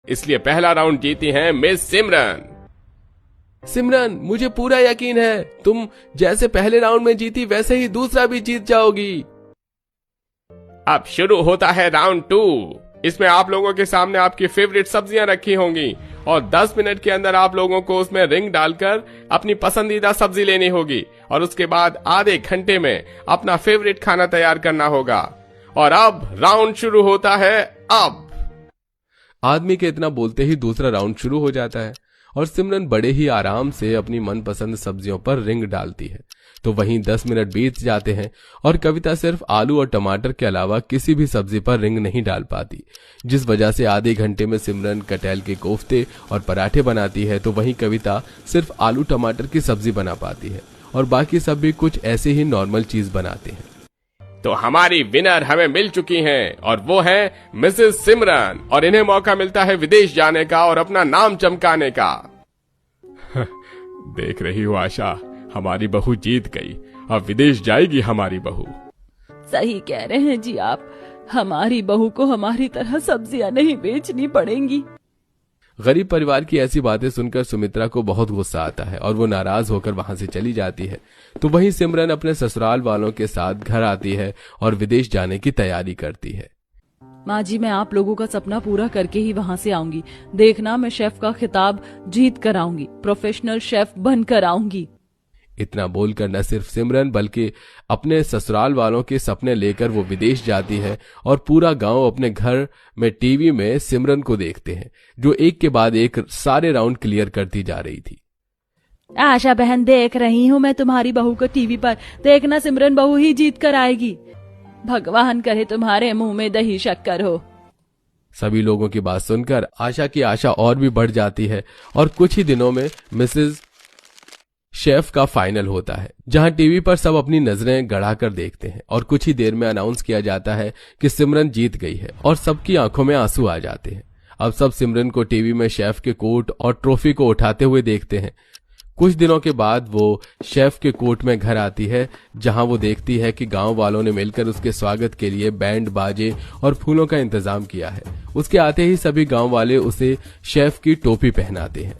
इसलिए पहला राउंड जीती हैं मिस सिमरन। सिमरन, मुझे पूरा यकीन है तुम जैसे पहले राउंड में जीती वैसे ही दूसरा भी जीत जाओगी। अब शुरू होता है राउंड 2। इसमें आप लोगों के सामने आपकी फेवरेट सब्जियां रखी होंगी और 10 मिनट के अंदर आप लोगों को उसमें रिंग डालकर अपनी पसंदीदा सब्जी लेनी होगी और उसके बाद आधे घंटे में अपना फेवरेट खाना तैयार करना होगा। और अब राउंड शुरू होता है। अब आदमी के इतना बोलते ही दूसरा राउंड शुरू हो जाता है और सिमरन बड़े ही आराम से अपनी मनपसंद सब्जियों पर रिंग डालती है। तो वहीं 10 मिनट बीत जाते हैं और कविता सिर्फ आलू और टमाटर के अलावा किसी भी सब्जी पर रिंग नहीं डाल पाती, जिस वजह से आधे घंटे में सिमरन कटहल के कोफ्ते और पराठे बनाती है। तो वहीं कविता सिर्फ आलू टमाटर की सब्जी बना पाती है और बाकी सब भी कुछ ऐसे ही नॉर्मल चीज बनाते हैं। तो हमारी विनर हमें मिल चुकी हैं और वो है मिसेस सिमरन, और इन्हें मौका मिलता है विदेश जाने का और अपना नाम चमकाने का। देख रही हो आशा, हमारी बहू जीत गई, अब विदेश जाएगी हमारी बहू। सही कह रहे हैं जी आप, हमारी बहू को हमारी तरह सब्जियां नहीं बेचनी पड़ेंगी। गरीब परिवार की ऐसी बातें सुनकर सुमित्रा को बहुत गुस्सा आता है और वो नाराज होकर वहां से चली जाती है। तो वहीं सिमरन अपने ससुराल वालों के साथ घर आती है और विदेश जाने की तैयारी करती है। माँ जी, मैं आप लोगों का सपना पूरा करके ही वहाँ से आऊंगी। देखना, मैं शेफ का खिताब जीत कर आऊंगी, प्रोफेशनल शेफ बन कर आऊंगी। इतना बोलकर न सिर्फ सिमरन बल्कि अपने ससुराल वालों के सपने लेकर वो विदेश जाती है और पूरा गांव अपने घर में टीवी में सिमरन को देखते हैं, जो एक के बाद एक सारे राउंड क्लियर करती जा रही थी। आशा बहन, देख रही हूँ मैं तुम्हारी बहू को टीवी पर। देखना, सिमरन बहू ही जीत कर आएगी। भगवान करे तुम्हारे मुंह में दही शक्कर हो। सभी लोगों की बात सुनकर आशा की आशा और भी बढ़ जाती है और कुछ ही दिनों में मिसेज शेफ का फाइनल होता है, जहां टीवी पर सब अपनी नजरें गड़ाकर देखते हैं और कुछ ही देर में अनाउंस किया जाता है कि सिमरन जीत गई है और सबकी आंखों में आंसू आ जाते हैं। अब सब सिमरन को टीवी में शेफ के कोट और ट्रॉफी को उठाते हुए देखते हैं। कुछ दिनों के बाद वो शेफ के कोट में घर आती है, जहां वो देखती है कि गांव वालों ने मिलकर उसके स्वागत के लिए बैंड बाजे और फूलों का इंतजाम किया है। उसके आते ही सभी गांव वाले उसे शेफ की टोपी पहनाते हैं।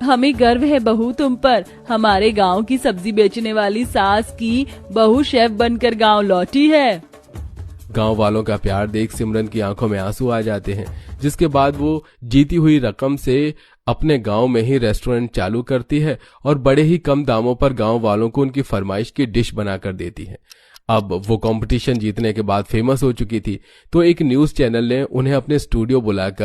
हमें गर्व है बहू तुम पर। हमारे गांव की सब्जी बेचने वाली सास की बहू शेफ बनकर गांव लौटी है। गांव वालों का प्यार देख सिमरन की आंखों में आंसू आ जाते हैं, जिसके बाद वो जीती हुई रकम से अपने गांव में ही रेस्टोरेंट चालू करती है और बड़े ही कम दामों पर गांव वालों को उनकी फरमाइश की डिश बनाकर देती है। अब वो कंपटीशन जीतने के बाद फेमस हो चुकी थी, तो एक न्यूज चैनल ने उन्हें अपने स्टूडियो बुलाकर